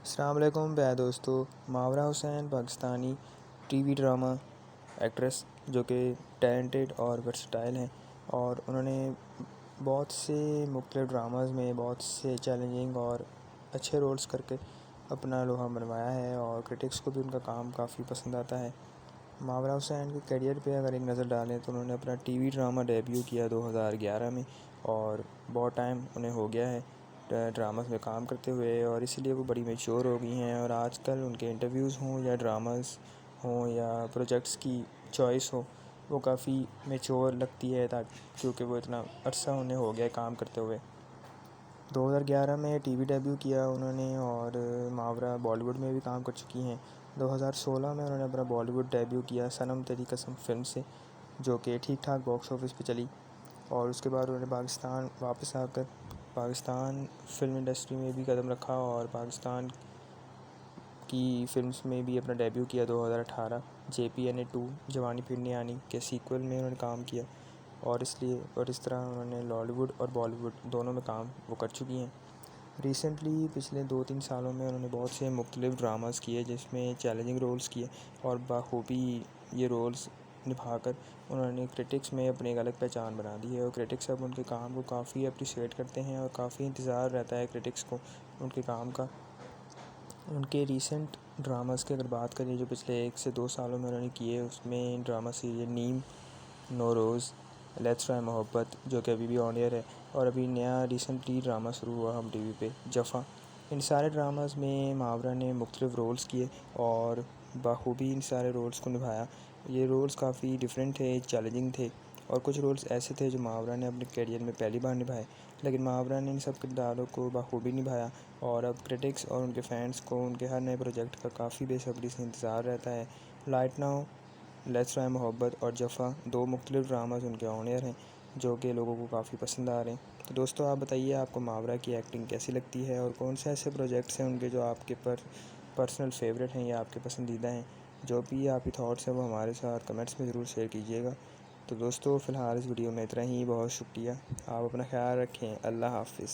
السلام علیکم پیارے دوستو، Mawra Hussain Pakistani TV drama actress جو کہ ٹیلنٹڈ اور ورسٹائل ہیں، اور انہوں نے بہت سے مختلف ڈراماز میں بہت سے چیلنجنگ اور اچھے رولز کر کے اپنا لوہا منوایا ہے، اور کرٹکس کو بھی ان کا کام کافی پسند آتا ہے۔ ماورا حسین کے کیریئر پہ اگر ایک نظر ڈالیں تو انہوں نے اپنا ٹی وی ڈرامہ ڈیبیو کیا 2011 میں، اور بہت ٹائم انہیں ہو گیا ہے ڈراماز میں کام کرتے ہوئے، اور اسی لیے وہ بڑی میچور ہو گئی ہیں، اور آج کل ان کے انٹرویوز ہوں یا ڈراماز ہوں یا پروجیکٹس کی چوائس ہو، وہ کافی میچور لگتی ہے کیونکہ وہ اتنا عرصہ انہیں ہو گیا ہے کام کرتے ہوئے۔ 2011 میں ٹی وی ڈیبیو کیا انہوں نے، اور ماورا بالی ووڈ میں بھی کام کر چکی ہیں۔ 2016 میں انہوں نے اپنا بالی ووڈ ڈیبیو کیا صنم تیری قسم فلم سے، جو کہ ٹھیک ٹھاک باکس آفس پہ چلی، اور اس کے بعد انہوں نے پاکستان واپس آ کر پاکستان فلم انڈسٹری میں بھی قدم رکھا، اور پاکستان کی فلمز میں بھی اپنا ڈیبیو کیا 2018 JPNA 2 جوانی پھرنے آنی کے سیکول میں انہوں نے کام کیا، اور اس طرح انہوں نے لالی ووڈ اور بالی ووڈ دونوں میں کام وہ کر چکی ہیں۔ ریسنٹلی پچھلے 2-3 سالوں میں انہوں نے بہت سے مختلف ڈراماز کیے جس میں چیلنجنگ رولز کیے، اور بخوبی یہ رولز نبھا کر انہوں نے کرٹکس میں اپنی ایک الگ پہچان بنا دی ہے، اور کرٹکس اب ان کے کام کو کافی اپریشیٹ کرتے ہیں، اور کافی انتظار رہتا ہے کرٹکس کو ان کے کام کا۔ ان کے ریسنٹ ڈراماز کی اگر بات کریں جو پچھلے 1 سے 2 سالوں میں انہوں نے کیے، اس میں drama serial Neem, Nauroz, let's try Mohabbat جو کہ ابھی بھی آن ایئر ہے، اور ابھی نیا ریسنٹلی ڈرامہ شروع ہوا ہم ٹی وی پہ جفا۔ ان سارے ڈراماز میں ماورا نے مختلف رولز کیے اور بخوبی ان سارے رولز کو نبھایا۔ یہ رولز کافی ڈیفرنٹ تھے، چیلنجنگ تھے، اور کچھ رولز ایسے تھے جو ماورا نے اپنے کیریئر میں پہلی بار نبھائے، لیکن ماورا نے ان سب کرداروں کو بخوبی نبھایا، اور اب کرٹکس اور ان کے فینس کو ان کے ہر نئے پروجیکٹ کا کافی بے صبری سے انتظار رہتا ہے۔ رائٹ ناؤ لیٹس ٹرائی محبت اور جفا 2 مختلف ڈراماز ان کے آن ایئر ہیں جو کہ لوگوں کو کافی پسند آ رہے ہیں۔ تو دوستو آپ بتائیے آپ کو ماورا کی ایکٹنگ کیسی لگتی ہے، اور کون سے ایسے پروجیکٹس ہیں ان کے جو آپ کے پرسنل فیوریٹ ہیں یا آپ کے پسندیدہ ہیں؟ جو بھی آپ کی تھاٹس ہیں وہ ہمارے ساتھ کمنٹس میں ضرور شیئر کیجیے گا۔ تو دوستو فی الحال اس ویڈیو میں اتنا ہی، بہت شکریہ، آپ اپنا خیال رکھیں، اللہ حافظ۔